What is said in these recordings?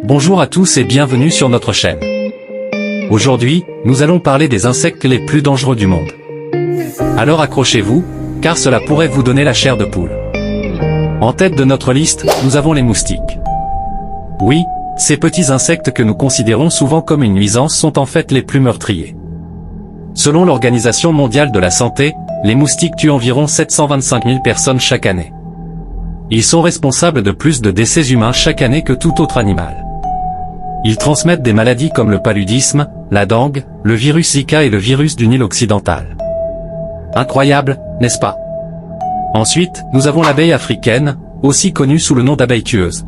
Bonjour à tous et bienvenue sur notre chaîne. Aujourd'hui, nous allons parler des insectes les plus dangereux du monde. Alors accrochez-vous, car cela pourrait vous donner la chair de poule. En tête de notre liste, nous avons les moustiques. Oui, ces petits insectes que nous considérons souvent comme une nuisance sont en fait les plus meurtriers. Selon l'Organisation mondiale de la santé, les moustiques tuent environ 725 000 personnes chaque année. Ils sont responsables de plus de décès humains chaque année que tout autre animal. Ils transmettent des maladies comme le paludisme, la dengue, le virus Zika et le virus du Nil occidental. Incroyable, n'est-ce pas? Ensuite, nous avons l'abeille africaine, aussi connue sous le nom d'abeille tueuse.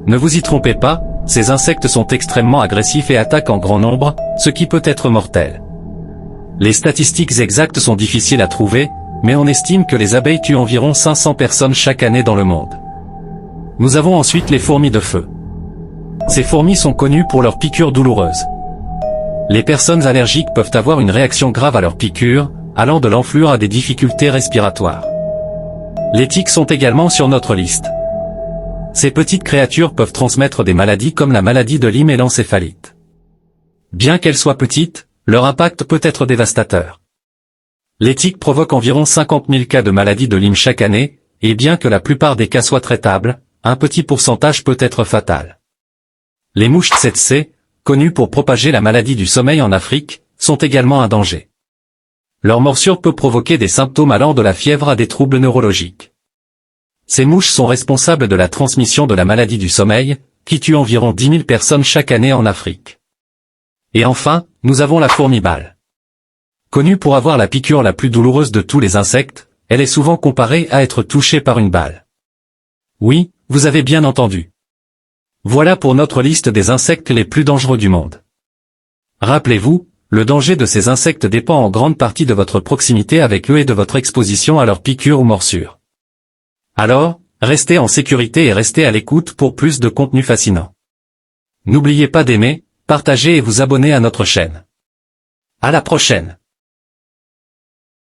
Ne vous y trompez pas, ces insectes sont extrêmement agressifs et attaquent en grand nombre, ce qui peut être mortel. Les statistiques exactes sont difficiles à trouver, mais on estime que les abeilles tuent environ 500 personnes chaque année dans le monde. Nous avons ensuite les fourmis de feu. Ces fourmis sont connues pour leurs piqûres douloureuses. Les personnes allergiques peuvent avoir une réaction grave à leurs piqûres, allant de l'enflure à des difficultés respiratoires. Les tiques sont également sur notre liste. Ces petites créatures peuvent transmettre des maladies comme la maladie de Lyme et l'encéphalite. Bien qu'elles soient petites, leur impact peut être dévastateur. Les tiques provoquent environ 50 000 cas de maladie de Lyme chaque année, et bien que la plupart des cas soient traitables, un petit pourcentage peut être fatal. Les mouches tsetse, connues pour propager la maladie du sommeil en Afrique, sont également un danger. Leur morsure peut provoquer des symptômes allant de la fièvre à des troubles neurologiques. Ces mouches sont responsables de la transmission de la maladie du sommeil, qui tue environ 10 000 personnes chaque année en Afrique. Et enfin, nous avons la fourmi balle. Connue pour avoir la piqûre la plus douloureuse de tous les insectes, elle est souvent comparée à être touchée par une balle. Oui, vous avez bien entendu. Voilà pour notre liste des insectes les plus dangereux du monde. Rappelez-vous, le danger de ces insectes dépend en grande partie de votre proximité avec eux et de votre exposition à leurs piqûres ou morsures. Alors, restez en sécurité et restez à l'écoute pour plus de contenu fascinant. N'oubliez pas d'aimer, partager et vous abonner à notre chaîne. À la prochaine!